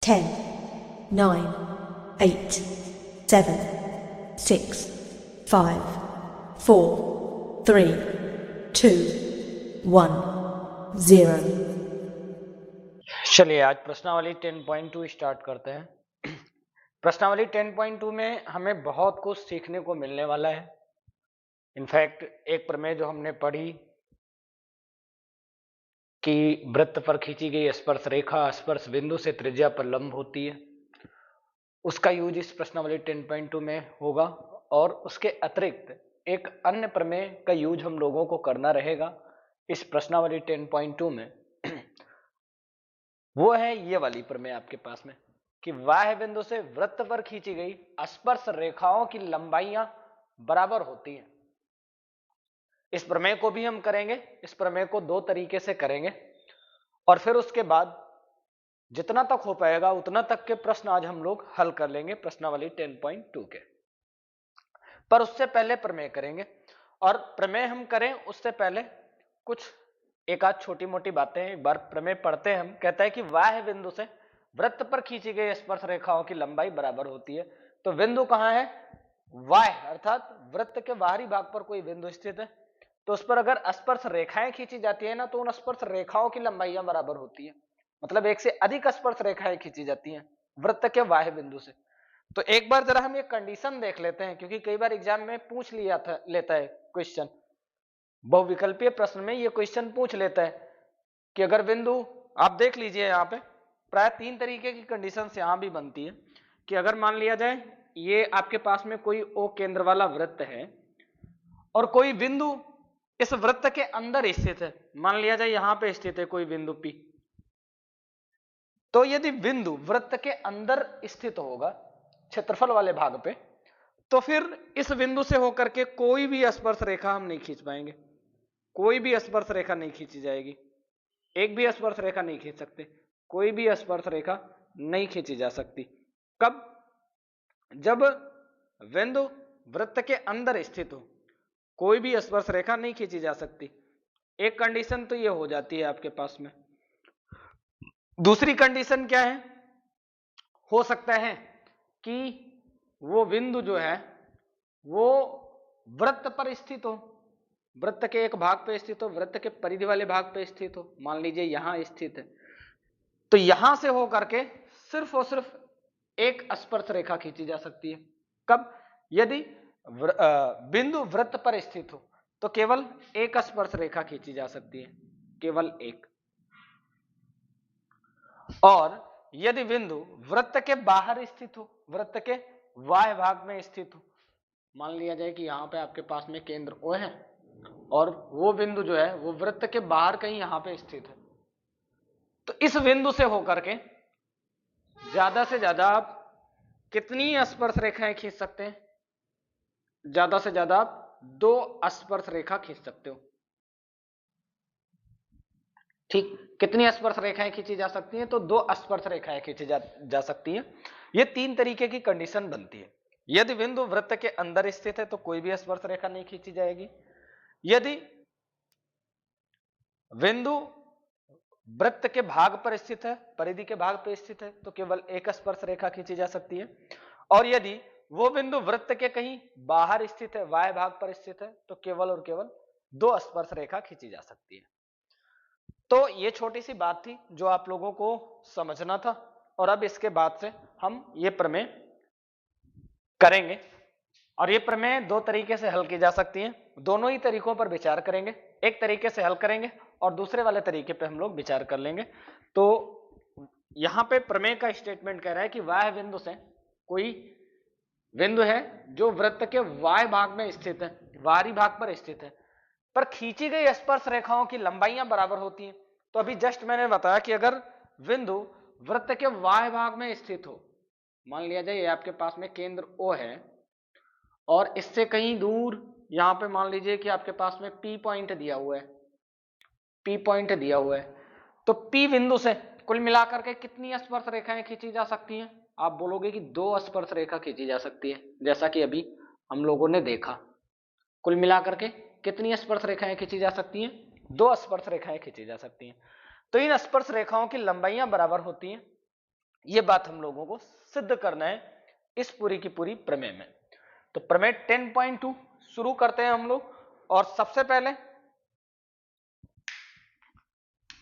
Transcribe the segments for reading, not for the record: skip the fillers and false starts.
10, 9, 8, 7, 6, 5, 4, 3, 2, 1, 0। चलिए आज प्रश्नावली 10.2 स्टार्ट करते हैं। प्रश्नावली 10.2 में हमें बहुत कुछ सीखने को मिलने वाला है। इनफैक्ट एक प्रमेय जो हमने पढ़ी कि वृत्त पर खींची गई स्पर्श रेखा स्पर्श बिंदु से त्रिज्या पर लंब होती है, उसका यूज इस प्रश्नावली 10.2 में होगा। और उसके अतिरिक्त एक अन्य प्रमेय का यूज हम लोगों को करना रहेगा इस प्रश्नावली 10.2 में। वो है ये वाली प्रमेय आपके पास में कि बाह्य बिंदु से वृत्त पर खींची गई स्पर्श रेखाओं की लंबाइयां बराबर होती हैं। इस प्रमेय को भी हम करेंगे। इस प्रमेय को दो तरीके से करेंगे और फिर उसके बाद जितना तक हो पाएगा उतना तक के प्रश्न आज हम लोग हल कर लेंगे प्रश्नावली 10.2 के। पर उससे पहले प्रमेय करेंगे और प्रमेय हम करें उससे पहले कुछ एक आध छोटी मोटी बातें एक बार प्रमेय पढ़ते हैं। हम कहता है कि बाह्य बिंदु से वृत्त पर खींची गई स्पर्श रेखाओं की लंबाई बराबर होती है। तो बिंदु कहां है? बाह्य, अर्थात वृत्त के बाहरी भाग पर कोई बिंदु स्थित है तो उस पर अगर स्पर्श रेखाएं खींची जाती है ना तो उन स्पर्श रेखाओं की लंबाइयां बराबर होती है। मतलब एक से अधिक स्पर्श रेखाएं खींची जाती हैं वृत्त के बाह्य बिंदु से। तो एक बार जरा हम ये कंडीशन देख लेते हैं क्योंकि कई बार एग्जाम में पूछ लेता है क्वेश्चन, बहुविकल्पीय प्रश्न में ये क्वेश्चन पूछ लेता है कि अगर बिंदु, आप देख लीजिए यहाँ पे प्राय तीन तरीके की कंडीशंस यहाँ भी बनती है कि अगर मान लिया जाए ये आपके पास में कोई ओ केंद्र वाला वृत्त है और कोई बिंदु इस वृत्त के अंदर स्थित है, मान लिया जाए यहां पे स्थित है कोई बिंदु P, तो यदि बिंदु वृत्त के अंदर स्थित होगा क्षेत्रफल वाले भाग पे तो फिर इस बिंदु से होकर के कोई भी स्पर्श रेखा हम नहीं खींच पाएंगे। कोई भी स्पर्श रेखा नहीं खींची जाएगी, एक भी स्पर्श रेखा नहीं खींच सकते, कोई भी स्पर्श रेखा नहीं खींची जा सकती। कब? जब बिंदु वृत्त के अंदर स्थित हो कोई भी स्पर्श रेखा नहीं खींची जा सकती। एक कंडीशन तो ये हो जाती है आपके पास में। दूसरी कंडीशन क्या है? हो सकता है कि वो बिंदु जो है वो वृत्त पर स्थित हो, वृत्त के एक भाग पे स्थित हो, वृत्त के परिधि वाले भाग पे स्थित हो, मान लीजिए यहां स्थित है तो यहां से हो करके सिर्फ और सिर्फ एक स्पर्श रेखा खींची जा सकती है। कब? यदि बिंदु वृत्त पर स्थित हो तो केवल एक स्पर्श रेखा खींची जा सकती है, केवल एक। और यदि बिंदु वृत्त के बाहर स्थित हो, वृत्त के बाह्य भाग में स्थित हो, मान लिया जाए कि यहां पे आपके पास में केंद्र O है और वो बिंदु जो है वो वृत्त के बाहर कहीं यहां पे स्थित है, तो इस बिंदु से होकर के ज्यादा से ज्यादा आप कितनी स्पर्श रेखाएं खींच सकते हैं? ज्यादा से ज्यादा आप दो स्पर्श रेखा खींच सकते हो। ठीक, कितनी स्पर्श रेखाएं खींची जा सकती हैं? तो दो स्पर्श रेखाएं खींची जा सकती हैं। ये तीन तरीके की कंडीशन बनती है। यदि बिंदु वृत्त के अंदर स्थित है तो कोई भी स्पर्श रेखा नहीं खींची जाएगी। यदि बिंदु वृत्त के भाग पर स्थित है, परिधि के भाग पर स्थित है तो केवल एक स्पर्श रेखा खींची जा सकती है। और यदि वो बिंदु वृत्त के कहीं बाहर स्थित है, बाह्य भाग पर स्थित है तो केवल और केवल दो स्पर्श रेखा खींची जा सकती है। तो ये छोटी सी बात थी जो आप लोगों को समझना था और अब इसके बाद से हम ये प्रमेय करेंगे और ये प्रमेय दो तरीके से हल की जा सकती हैं। दोनों ही तरीकों पर विचार करेंगे, एक तरीके से हल करेंगे और दूसरे वाले तरीके पे हम लोग विचार कर लेंगे। तो यहां पे प्रमेय का स्टेटमेंट कह रहा है कि बाह्य बिंदु से कोई बिंदु है जो वृत्त के बाह्य भाग में स्थित है, बाहरी भाग पर स्थित है, पर खींची गई स्पर्श रेखाओं की लंबाइयां बराबर होती हैं। तो अभी जस्ट मैंने बताया कि अगर बिंदु वृत्त के बाह्य भाग में स्थित हो, मान लिया जाए आपके पास में केंद्र O है और इससे कहीं दूर यहां पे मान लीजिए कि आपके पास में P पॉइंट दिया हुआ है, P पॉइंट दिया हुआ है, तो P बिंदु से कुल मिलाकर के कितनी स्पर्श रेखाएं खींची जा सकती हैं? आप बोलोगे कि दो स्पर्श रेखा खींची जा सकती है, जैसा कि अभी हम लोगों ने देखा। कुल मिलाकर के कितनी स्पर्श रेखाएं खींची जा सकती हैं? दो स्पर्श रेखाएं खींची जा सकती हैं। तो इन स्पर्श रेखाओं की लंबाइयां बराबर होती हैं ये बात हम लोगों को सिद्ध करना है इस पूरी की पूरी प्रमेय में। तो प्रमेय 10.2 शुरू करते हैं हम लोग। और सबसे पहले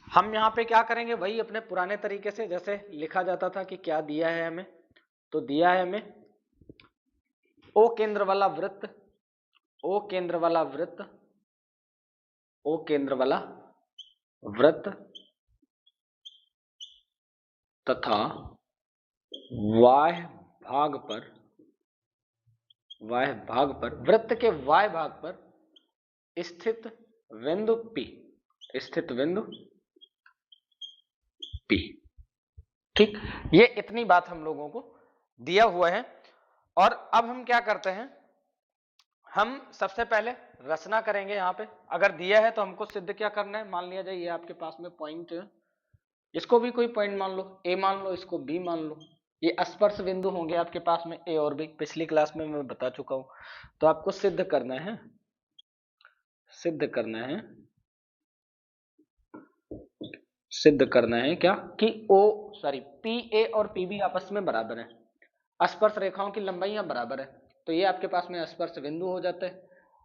हम यहां पे क्या करेंगे, वही अपने पुराने तरीके से जैसे लिखा जाता था कि क्या दिया है हमें। तो दिया है हमें ओ केंद्र वाला वृत्त, ओ केंद्र वाला वृत्त, ओ केंद्र वाला वृत्त तथा वाह्य भाग पर, वाह्य भाग पर, वृत्त के वाह्य भाग पर स्थित बिंदु P, स्थित बिंदु P। ठीक, ये इतनी बात हम लोगों को दिया हुआ है। और अब हम क्या करते हैं, हम सबसे पहले रचना करेंगे। यहां पे अगर दिया है तो हमको सिद्ध क्या करना है, मान लिया जाए ये आपके पास में पॉइंट है, इसको भी कोई पॉइंट मान लो, ए मान लो, इसको बी मान लो। ये स्पर्श बिंदु होंगे आपके पास में ए और बी, पिछली क्लास में मैं बता चुका हूं। तो आपको सिद्ध करना है, सिद्ध करना है, सिद्ध करना है क्या कि पी ए और पी बी आपस में बराबर है, स्पर्श रेखाओं की लंबाइयां बराबर है। तो ये आपके पास में स्पर्श बिंदु हो जाते हैं,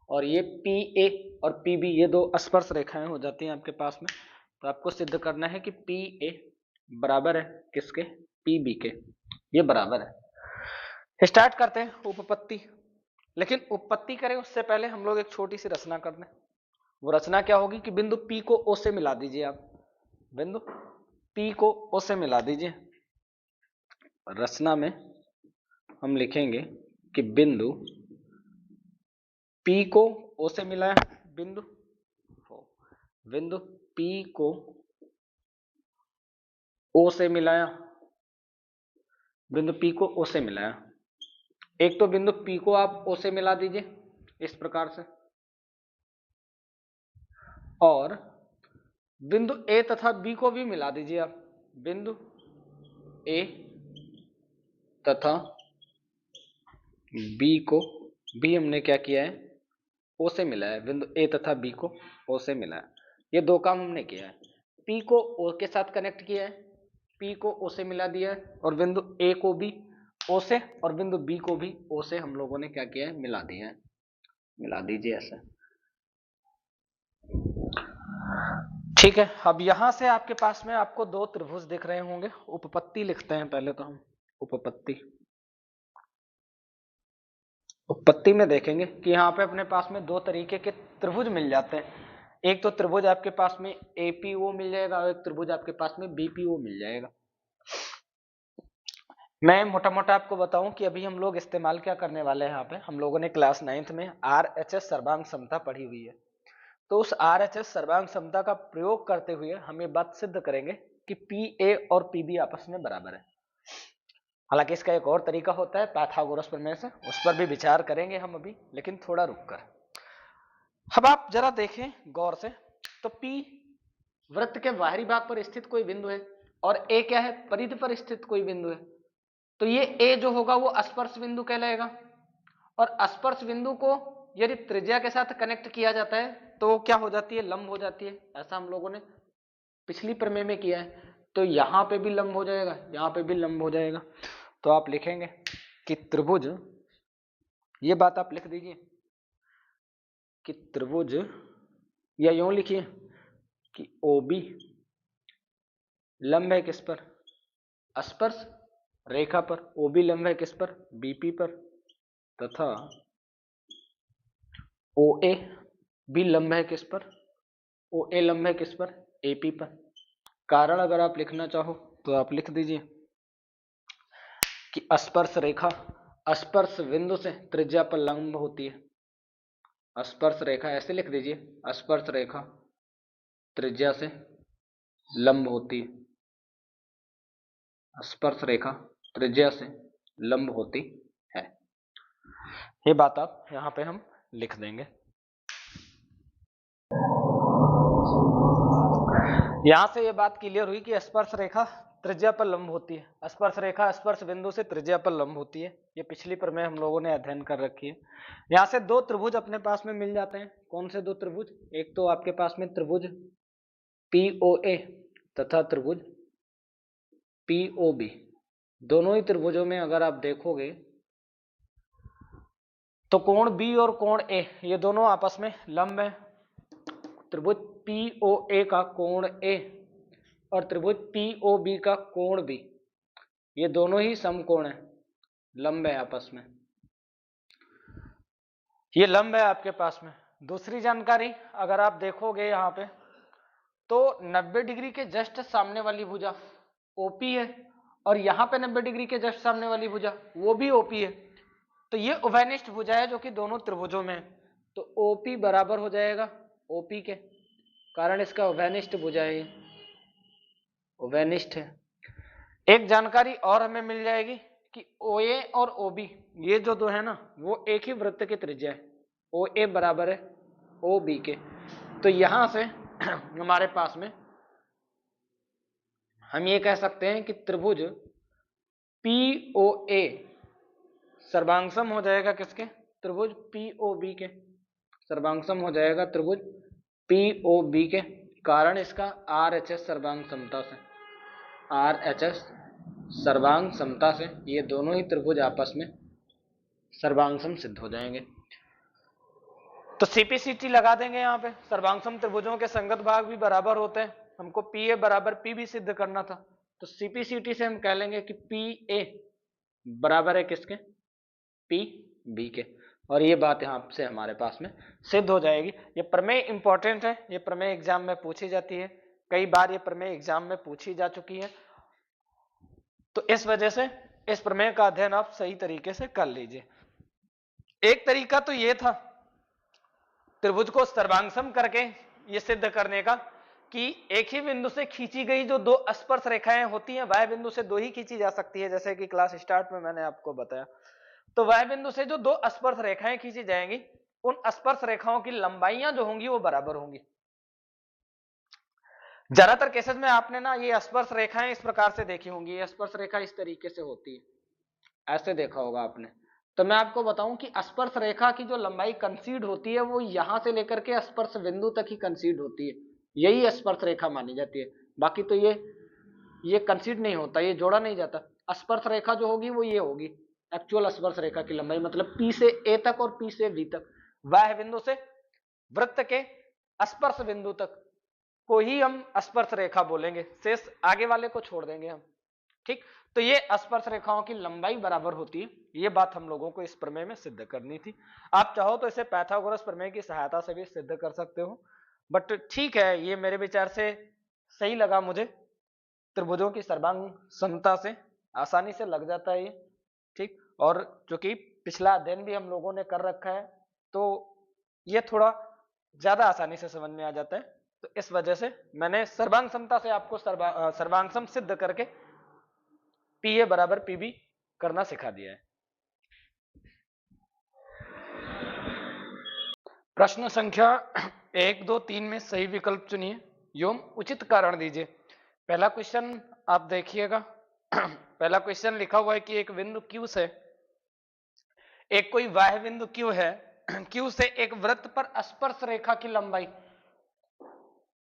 और ये पी ए और पी बी ये दो स्पर्श रेखाएं हो जाती हैं आपके पास में। तो आपको सिद्ध करना है कि पी ए बराबर है किसके, पी बी के, ये बराबर है। स्टार्ट करते हैं उपपत्ति। लेकिन उपपत्ति करें उससे पहले हम लोग एक छोटी सी रचना कर दें। वो रचना क्या होगी कि बिंदु P को O से मिला दीजिए आप, बिंदु P को O से मिला दीजिए। रचना में हम लिखेंगे कि बिंदु P को O से मिलाया, बिंदु बिंदु P को O से मिलाया, बिंदु P को O से मिलाया। एक तो बिंदु P को आप O से मिला दीजिए इस प्रकार से, और बिंदु A तथा B को भी मिला दीजिए आप, बिंदु A तथा B को भी हमने क्या किया है, O से मिलाया है, बिंदु A तथा B को O से मिलाया। ये दो काम हमने किया है, P को O के साथ कनेक्ट किया है, P को O से मिला दिया है, और बिंदु A को भी O से और बिंदु B को भी O से हम लोगों ने क्या किया है, मिला दिया है। मिला दीजिए ऐसे, ठीक है। अब यहां से आपके पास में आपको दो त्रिभुज दिख रहे होंगे। उपपत्ति लिखते हैं पहले तो हम, उपपत्ति। उपपत्ति में देखेंगे कि यहाँ पे अपने पास में दो तरीके के त्रिभुज मिल जाते हैं। एक तो त्रिभुज आपके पास में एपीओ मिल जाएगा, और एक त्रिभुज आपके पास में बीपीओ मिल जाएगा। मैं मोटा मोटा आपको बताऊं कि अभी हम लोग इस्तेमाल क्या करने वाले हैं। यहाँ पे हम लोगों ने क्लास 9th में RHS सर्वांग समता पढ़ी हुई है। तो उस RHS सर्वांग समता का प्रयोग करते हुए हम ये बात सिद्ध करेंगे कि PA और PB आपस में बराबर है। हालांकि इसका एक और तरीका होता है पाइथागोरस प्रमेय से, उस पर भी विचार करेंगे हम अभी, लेकिन थोड़ा रुककर। अब आप जरा देखें गौर से, तो P वृत्त के बाहरी भाग पर स्थित कोई बिंदु है, और A क्या है, परिधि पर स्थित कोई बिंदु है। तो ये A जो होगा वो स्पर्श बिंदु कहलाएगा, और स्पर्श बिंदु को यदि त्रिज्या के साथ कनेक्ट किया जाता है तो क्या हो जाती है, लंब हो जाती है। ऐसा हम लोगों ने पिछली प्रमेय में किया है। तो यहां पे भी लंब हो जाएगा, यहां पे भी लंब हो जाएगा। तो आप लिखेंगे कि त्रिभुज, ये बात आप लिख दीजिए कि त्रिभुज, या यूं लिखिए कि OB लंब है किस पर, स्पर्श रेखा पर। OB लंब है किस पर, BP पर, तथा OA भी लंब है किस पर, OA लंब है किस पर, AP पर। कारण अगर आप लिखना चाहो तो आप लिख दीजिए कि स्पर्श रेखा स्पर्श बिंदु से त्रिज्या पर लंब होती है। स्पर्श रेखा ऐसे लिख दीजिए, स्पर्श रेखा त्रिज्या से लंब होती है, स्पर्श रेखा त्रिज्या से लंब होती है। ये बात आप यहां पे हम लिख देंगे। यहां से ये बात क्लियर हुई कि स्पर्श रेखा त्रिज्या पर लंब होती है, स्पर्श रेखा स्पर्श बिंदु से त्रिज्या पर लंब होती है। ये पिछली प्रमेय हम लोगों ने अध्ययन कर रखी है। यहां से दो त्रिभुज अपने पास में मिल जाते हैं। कौन से दो त्रिभुज, एक तो आपके पास में त्रिभुज POA तथा त्रिभुज POB। दोनों ही त्रिभुजों में अगर आप देखोगे तो कोण बी और कोण ए ये दोनों आपस में लंब है। त्रिभुज POA का कोण ए और त्रिभुज POB का कोण बी ये दोनों ही समकोण है, लंब है आपस में, ये लंब है आपके पास में। दूसरी जानकारी अगर आप देखोगे यहाँ पे तो 90 डिग्री के जस्ट सामने वाली भुजा OP है और यहाँ पे 90 डिग्री के जस्ट सामने वाली भुजा वो भी OP है। तो ये उभयनिष्ठ भुजा है जो कि दोनों त्रिभुजों में है। तो OP बराबर हो जाएगा OP के, कारण इसका उभयनिष्ठ भुजा है, उभयनिष्ठ है। एक जानकारी और हमें मिल जाएगी कि OA और OB ये जो दो है ना वो एक ही वृत्त की त्रिज्या है, OA बराबर है OB के। तो यहां से हमारे पास में हम ये कह सकते हैं कि त्रिभुज POA सर्वांगसम हो जाएगा किसके, त्रिभुज POB के, सर्वांगसम हो जाएगा त्रिभुज POB के, कारण इसका RHS सर्वांग समता से, RHS सर्वांग समता से ये दोनों ही त्रिभुज आपस में सर्वांगसम सिद्ध हो जाएंगे। तो CPCT लगा देंगे यहाँ पे, सर्वांगसम त्रिभुजों के संगत भाग भी बराबर होते हैं, हमको PA बराबर PB सिद्ध करना था। तो CPCT से हम कह लेंगे कि PA बराबर है किसके, PB के, और ये बात यहाँ से हमारे पास में सिद्ध हो जाएगी। ये प्रमेय इंपॉर्टेंट है, ये प्रमेय एग्जाम में पूछी जाती है, कई बार ये प्रमेय एग्जाम में पूछी जा चुकी है। तो इस वजह से इस प्रमेय का अध्ययन आप सही तरीके से कर लीजिए। एक तरीका तो ये था त्रिभुज को सर्वांगसम करके ये सिद्ध करने का कि एक ही बिंदु से खींची गई जो दो स्पर्श रेखाएं होती हैं वह बिंदु से दो ही खींची जा सकती है, जैसे कि क्लास स्टार्ट में मैंने आपको बताया। तो वह बिंदु से जो दो स्पर्श रेखाएं खींची जाएंगी उन स्पर्श रेखाओं की लंबाइयां जो होंगी वो बराबर होंगी। ज्यादातर केसेस में आपने ना ये स्पर्श रेखाएं इस प्रकार से देखी होंगी, ये स्पर्श रेखा इस तरीके से होती है, ऐसे देखा होगा आपने। तो मैं आपको बताऊं कि स्पर्श रेखा की जो लंबाई कंसीड होती है वो यहां से लेकर के स्पर्श बिंदु तक ही कंसीड होती है, यही स्पर्श रेखा मानी जाती है। बाकी तो ये कंसीड नहीं होता, ये जोड़ा नहीं जाता। स्पर्श रेखा जो होगी वो ये होगी एक्चुअल स्पर्श रेखा की लंबाई, मतलब P से A तक और P से B तक, वह बिंदु से वृत्त के स्पर्श बिंदु तक को ही हम स्पर्श रेखा बोलेंगे, शेष आगे वाले को छोड़ देंगे हम, ठीक। तो ये स्पर्श रेखाओं की लंबाई बराबर होती है, ये बात हम लोगों को इस प्रमेय में सिद्ध करनी थी। आप चाहो तो इसे पाइथागोरस प्रमेय की सहायता से भी सिद्ध कर सकते हो, बट ठीक है, ये मेरे विचार से सही लगा मुझे। त्रिभुजों की सर्वांग समता से आसानी से लग जाता है ये, ठीक। और जो कि पिछला अध्ययन भी हम लोगों ने कर रखा है तो ये थोड़ा ज्यादा आसानी से समझ में आ जाता है। तो इस वजह से मैंने सर्वांग समता से आपको सर्वांगसम सिद्ध करके PA बराबर PB करना सिखा दिया है। प्रश्न संख्या 1, 2, 3 में सही विकल्प चुनिए एवं उचित कारण दीजिए। पहला क्वेश्चन आप देखिएगा। पहला क्वेश्चन लिखा हुआ है कि एक बिंदु Q से एक कोई बाह्य बिंदु Q है, Q से एक वृत्त पर स्पर्श रेखा की लंबाई,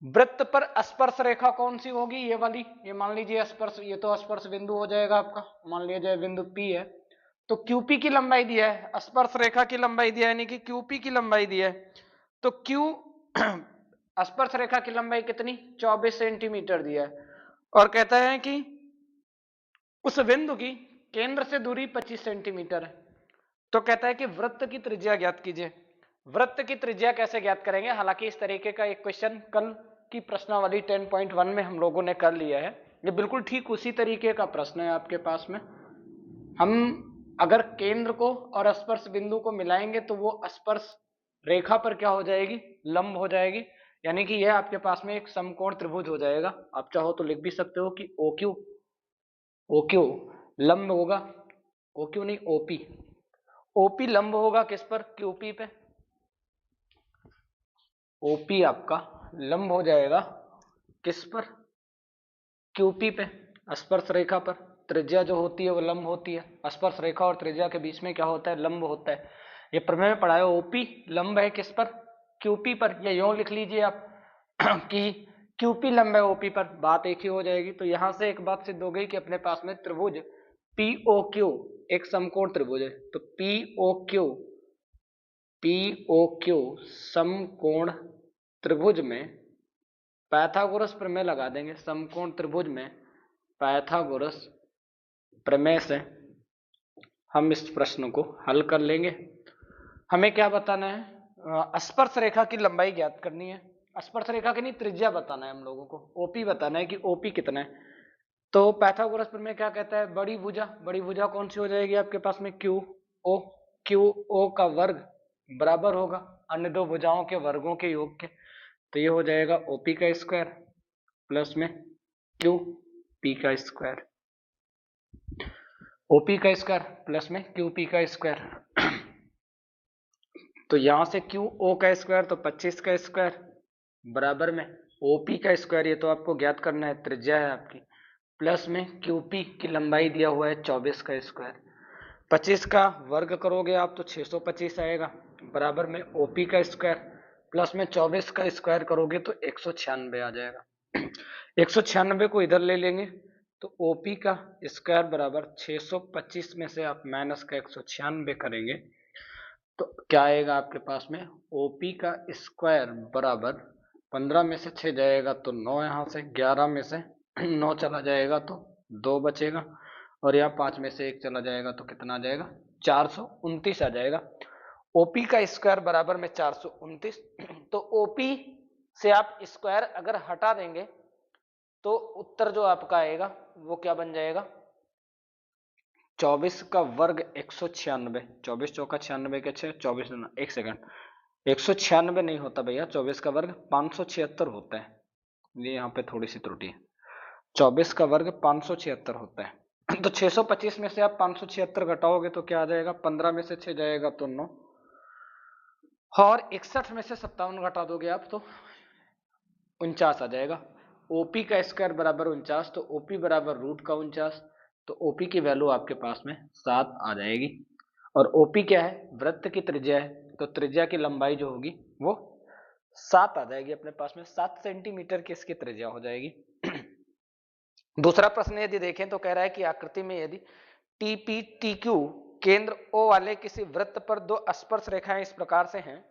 वृत्त पर स्पर्श रेखा कौन सी होगी, ये वाली, ये मान लीजिए स्पर्श, ये तो स्पर्श बिंदु हो जाएगा आपका, मान लिया जाए बिंदु P है, तो QP की लंबाई दिया है, स्पर्श रेखा की लंबाई दिया है, यानी कि QP की लंबाई दिया है। तो Q स्पर्श रेखा की लंबाई कितनी, 24 सेंटीमीटर दिया है, और कहता है कि उस बिंदु की केंद्र से दूरी 25 सेंटीमीटर है। तो कहता है कि वृत्त की त्रिज्या ज्ञात कीजिए। वृत्त की त्रिज्या कैसे ज्ञात करेंगे, हालांकि इस तरीके का एक क्वेश्चन कल की प्रश्नावली 10.1 में हम लोगों ने कर लिया है, ये बिल्कुल ठीक उसी तरीके का प्रश्न है आपके पास में। हम अगर केंद्र को और स्पर्श बिंदु को मिलाएंगे तो वो स्पर्श रेखा पर क्या हो जाएगी, लंब हो जाएगी, यानी कि यह आपके पास में एक समकोण त्रिभुज हो जाएगा। आप चाहो तो लिख भी सकते हो कि OQ लंब होगा, OQ नहीं OP लंब होगा किस पर, QP पे, OP आपका लंब हो जाएगा किस पर, QP पे, स्पर्श रेखा पर। त्रिज्या जो होती है वो लंब होती है, स्पर्श रेखा और त्रिज्या के बीच में क्या होता है, लंब होता है। ये प्रमेय में पढ़ा है, OP लंब है किस पर, QP पर, या यूं लिख लीजिए आप कि QP लंब है OP पर, बात एक ही हो जाएगी। तो यहां से एक बात सिद्ध हो गई कि अपने पास में त्रिभुज POQ एक समकोण त्रिभुज है, तो POQ समकोण त्रिभुज में पाइथागोरस प्रमेय लगा देंगे। समकोण त्रिभुज में पाइथागोरस प्रमेय से हम इस प्रश्न को हल कर लेंगे। हमें क्या बताना है? स्पर्श रेखा की लंबाई ज्ञात करनी है। स्पर्श रेखा की नहीं, त्रिज्या बताना है हम लोगों को। ओपी बताना है कि ओपी कितना है। तो पाइथागोरस प्रमेय क्या कहता है? बड़ी भुजा कौन सी हो जाएगी आपके पास में? क्यू ओ का वर्ग बराबर होगा अन्य दो भुजाओं के वर्गों के योग के। तो ये हो जाएगा ओपी का स्क्वायर प्लस में क्यू पी का स्क्वायर, ओपी का स्क्वायर प्लस में क्यू पी का स्क्वायर। तो यहां से क्यू ओ का स्क्वायर तो 25 का स्क्वायर बराबर में ओपी का स्क्वायर, ये तो आपको ज्ञात करना है, त्रिज्या है आपकी, प्लस में क्यूपी की लंबाई दिया हुआ है 24 का स्क्वायर। 25 का वर्ग करोगे आप तो 625 आएगा बराबर में ओपी का स्क्वायर प्लस में 24 का स्क्वायर करोगे तो 196 आ जाएगा। 196 को इधर ले लेंगे तो ओपी का स्क्वायर बराबर 625 में से आप माइनस का 196 करेंगे तो क्या आएगा आपके पास में? ओपी का स्क्वायर बराबर 15 में से 6 जाएगा तो 9, यहाँ से 11 में से 9 चला जाएगा तो 2 बचेगा और यहाँ 5 में से 1 चला जाएगा तो कितना आ जाएगा? 429 आ जाएगा। ओपी का स्क्वायर बराबर में 429। तो ओपी से आप स्क्वायर अगर हटा देंगे तो उत्तर जो आपका आएगा वो क्या बन जाएगा? 24 का वर्ग 196, 24 चौका 96 के 6, 24 एक सेकंड, 196 नहीं होता भैया, 24 का वर्ग 576 होता है, ये यहाँ पे थोड़ी सी त्रुटि है। 24 का वर्ग 576 होता है। तो 625 में से आप 576 घटाओगे तो क्या आ जाएगा? 15 में से 6 जाएगा तो 9 और 61 में से 57 घटा दोगे आप तो 49 आ जाएगा। ओपी का स्क्वायर बराबर 49, तो ओपी बराबर रूट का 49, तो ओपी की वैल्यू आपके पास में 7 आ जाएगी। और ओपी क्या है? वृत्त की त्रिज्या है, तो त्रिज्या की लंबाई जो होगी वो 7 आ जाएगी अपने पास में, 7 सेंटीमीटर की इसकी त्रिज्या हो जाएगी। दूसरा प्रश्न यदि देखें तो कह रहा है कि आकृति में यदि टीपी टीक्यू केंद्र ओ वाले किसी वृत्त पर दो स्पर्श रेखाएं इस प्रकार से हैं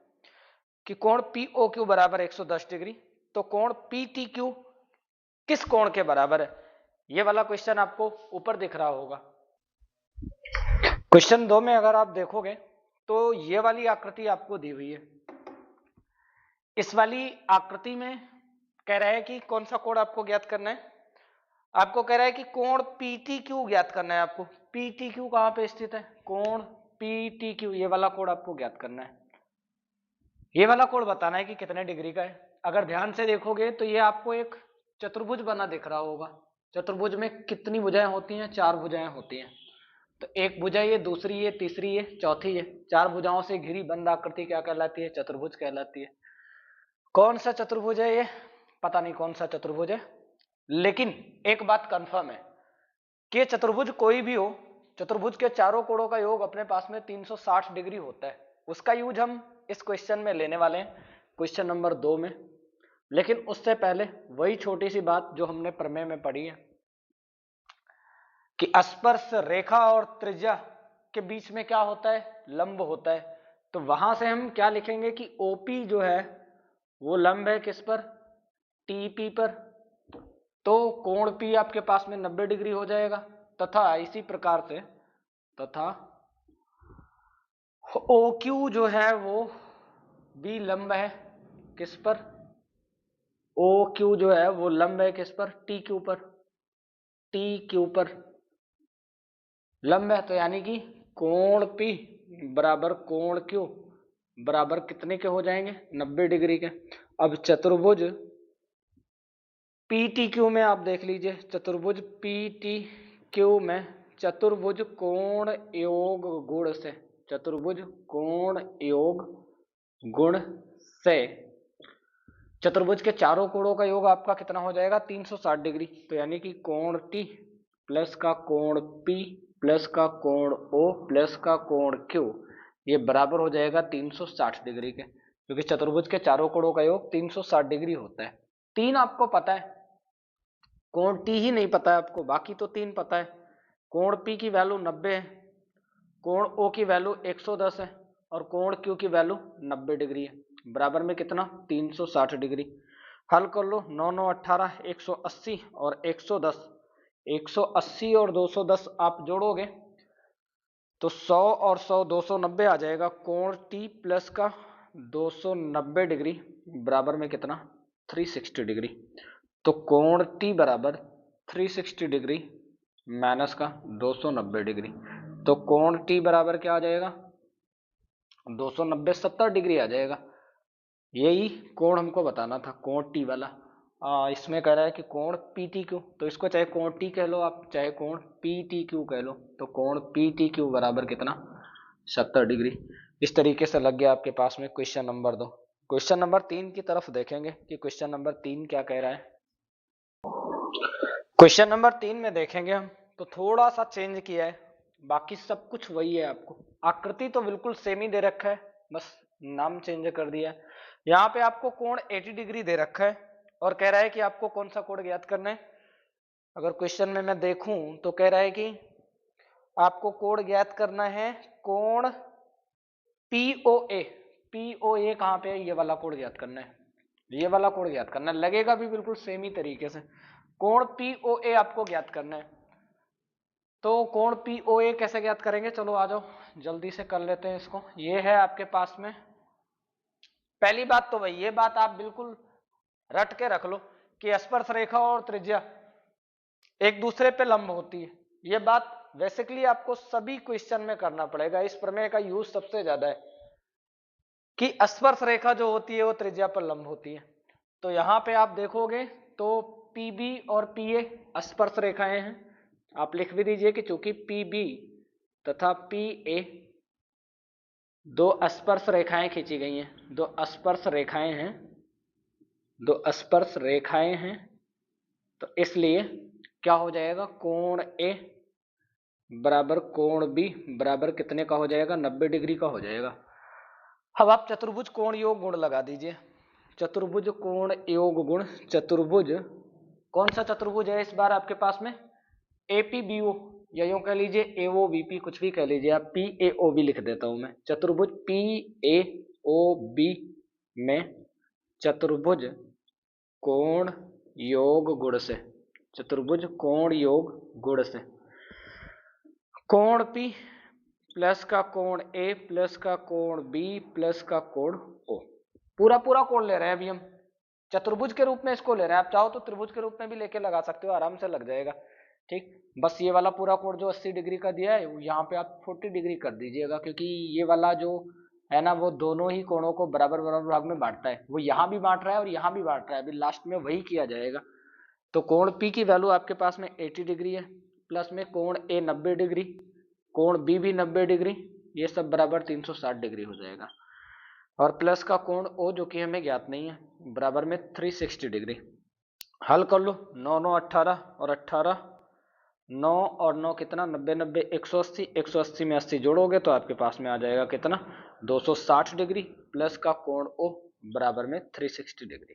कि कोण पीओक्यू बराबर 110 डिग्री, तो कोण पीटीक्यू किस कोण के बराबर है? ये वाला क्वेश्चन आपको ऊपर दिख रहा होगा। क्वेश्चन 2 में अगर आप देखोगे तो ये वाली आकृति आपको दी हुई है। इस वाली आकृति में कह रहा है कि कौन सा कोण आपको ज्ञात करना है? आपको कह रहा है कि कोण पीटीक्यू ज्ञात करना है आपको। पीटीक्यू कहां पे स्थित है? कोण पीटीक्यू, ये वाला कोण आपको ज्ञात करना है। ये वाला कोण बताना है कि कितने डिग्री का है। अगर ध्यान से देखोगे तो ये आपको एक चतुर्भुज बना दिख रहा होगा। चतुर्भुज में कितनी भुजाएं होती हैं? 4 भुजाएं होती हैं। तो एक भुजा ये, दूसरी ये, तीसरी ये, चौथी ये, 4 भुजाओं से घिरी बंद आकृति क्या कहलाती है? चतुर्भुज कहलाती है। कौन सा चतुर्भुज है ये? पता नहीं कौन सा चतुर्भुज है, लेकिन एक बात कंफर्म है कि चतुर्भुज कोई भी हो, चतुर्भुज के चारों कोणों का योग अपने पास में 360 डिग्री होता है। उसका यूज हम इस क्वेश्चन में लेने वाले हैं, क्वेश्चन नंबर 2 में। लेकिन उससे पहले वही छोटी सी बात जो हमने प्रमेय में पढ़ी है कि स्पर्श रेखा और त्रिज्या के बीच में क्या होता है? लंब होता है। तो वहां से हम क्या लिखेंगे कि ओपी जो है वो लंब है किस पर? टीपी पर। तो कोण पी आपके पास में 90 डिग्री हो जाएगा तथा इसी प्रकार से OQ जो है वो भी लंब है किस पर? OQ जो है वो लंब है किस पर? TQ पर। TQ पर लंब है, तो यानी कि कोण P बराबर कोण Q बराबर कितने के हो जाएंगे? 90 डिग्री के। अब चतुर्भुज PTQ में आप देख लीजिए, चतुर्भुज PTQ में चतुर्भुज कोण योग गुण से, चतुर्भुज कोण योग गुण से चतुर्भुज के चारों कोणों का योग आपका कितना हो जाएगा? 360 डिग्री। तो यानी कि कोण T प्लस का कोण P प्लस का कोण O प्लस का कोण Q ये बराबर हो जाएगा 360 डिग्री के, क्योंकि चतुर्भुज के चारों कोणों का योग 360 डिग्री होता है। 3 आपको पता है, कोण T ही नहीं पता है आपको, बाकी तो 3 पता है। कोण P की वैल्यू 90 है, कोण O की वैल्यू 110 है और कोण Q की वैल्यू 90 डिग्री है, बराबर में कितना 360 डिग्री। हल कर लो, 9 9 18, 180 और 110, 180 और 210 आप जोड़ोगे तो 100 और 100 290 आ जाएगा। कोण T प्लस का 290 डिग्री बराबर में कितना 360 डिग्री। तो कोण T बराबर 360 डिग्री माइनस का 290 डिग्री। तो कोण T बराबर क्या आ जाएगा 290 70 डिग्री आ जाएगा। यही कोण हमको बताना था, कोण T वाला। इसमें कह रहा है कि कोण PTQ, तो इसको चाहे कोण T कह लो आप, चाहे कोण PTQ कह लो। तो कोण PTQ बराबर कितना 70 डिग्री। इस तरीके से लग गया आपके पास में क्वेश्चन नंबर 2। क्वेश्चन नंबर 3 की तरफ देखेंगे कि क्वेश्चन नंबर 3 क्या कह रहा है। क्वेश्चन नंबर 3 में देखेंगे हम तो थोड़ा सा चेंज किया है, बाकी सब कुछ वही है। आपको आकृति तो बिल्कुल सेम ही दे रखा है, बस नाम चेंज कर दिया है। यहाँ पे आपको कोण 80 डिग्री दे रखा है और कह रहा है कि आपको कौन सा कोण ज्ञात करना है। अगर क्वेश्चन में मैं देखूं तो कह रहा है कि आपको कोण ज्ञात करना है कोण POA। POA कहाँ पे है, ये वाला कोण ज्ञात करना है, ये वाला कोण ज्ञात करना है। लगेगा भी बिल्कुल सेम ही तरीके से। कोण POA आपको ज्ञात करना है। तो कोण POA कैसे ज्ञात करेंगे, चलो आ जाओ जल्दी से कर लेते हैं इसको। ये है आपके पास में पहली बात तो भाई ये बात आप बिल्कुल रट के रख लो कि स्पर्श रेखा और त्रिज्या एक दूसरे पे लंब होती है। ये बात बेसिकली आपको सभी क्वेश्चन में करना पड़ेगा, इस प्रमेय का यूज सबसे ज्यादा है कि स्पर्श रेखा जो होती है वो त्रिज्या पर लंब होती है। तो यहां पे आप देखोगे तो PB और PA स्पर्श रेखाएं हैं। आप लिख भी दीजिए कि चूंकि PB तथा PA दो स्पर्श रेखाएं खींची गई हैं, दो स्पर्श रेखाएं हैं, दो स्पर्श रेखाएं हैं, तो इसलिए क्या हो जाएगा कोण A बराबर कोण B बराबर कितने का हो जाएगा 90 डिग्री का हो जाएगा। अब आप चतुर्भुज कोण योग गुण लगा दीजिए। चतुर्भुज कोण योग गुण, चतुर्भुज कौन सा चतुर्भुज है इस बार आपके पास में APBO या यूं कह लीजिए AOBP, कुछ भी कह लीजिए आप, PAOB लिख देता हूं मैं। चतुर्भुज PAOB में चतुर्भुज कोण योग गुण से, चतुर्भुज कोण योग गुण से कोण P प्लस का कोण A प्लस का कोण B प्लस का कोण O, पूरा पूरा कोण ले रहे हैं अभी हम, चतुर्भुज के रूप में इसको ले रहे हैं। आप चाहो तो त्रिभुज के रूप में भी लेके लगा सकते हो, आराम से लग जाएगा। ठीक, बस ये वाला पूरा कोण जो 80 डिग्री का दिया है यहाँ पे आप 40 डिग्री कर दीजिएगा, क्योंकि ये वाला जो है ना वो दोनों ही कोणों को बराबर बराबर भाग में बांटता है। वो यहाँ भी बांट रहा है और यहाँ भी बांट रहा है, अभी लास्ट में वही किया जाएगा। तो कोण P की वैल्यू आपके पास में 80 डिग्री है, प्लस में कोण A 90 डिग्री, कोण B भी 90 डिग्री, ये सब बराबर 360 डिग्री हो जाएगा। और प्लस का कोण O जो कि हमें ज्ञात नहीं है बराबर में 360 डिग्री। हल कर लो, 9 9 18 और 18, 9 और 9 कितना 90 90 180, 180 में 80 जोड़ोगे तो आपके पास में आ जाएगा कितना 260 डिग्री, प्लस का कोण O बराबर में 360 डिग्री।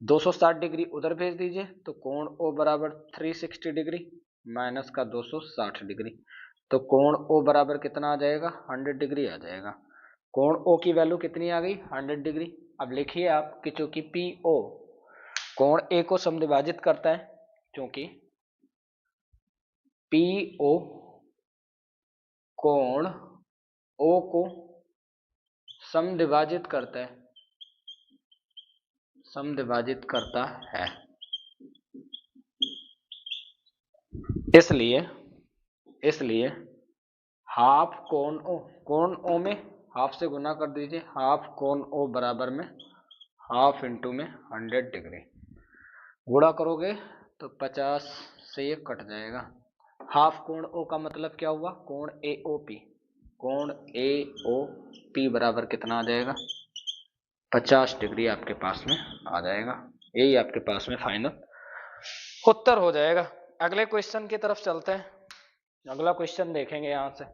260 डिग्री उधर भेज दीजिए तो कोण O बराबर 360 डिग्री माइनस का 260 डिग्री, तो कोण O बराबर कितना आ जाएगा 100 डिग्री आ जाएगा। कोण O की वैल्यू कितनी आ गई 100 डिग्री। अब लिखिए आप कि चूंकि PO कोण A को समद्विभाजित करता है, क्योंकि PO कोण O को समद्विभाजित करता है, समद्विभाजित करता है, इसलिए हाफ कोण O, कोण O में हाफ से गुना कर दीजिए, हाफ कोण O बराबर में हाफ इंटू में 100 डिग्री, गुणा करोगे तो 50 से ये कट जाएगा। हाफ कोण O का मतलब क्या हुआ कोण AOP, कोण AOP बराबर कितना आ जाएगा 50 डिग्री आपके पास में आ जाएगा। यही आपके पास में फाइनल उत्तर हो जाएगा। अगले क्वेश्चन की तरफ चलते हैं, अगला क्वेश्चन देखेंगे यहां से।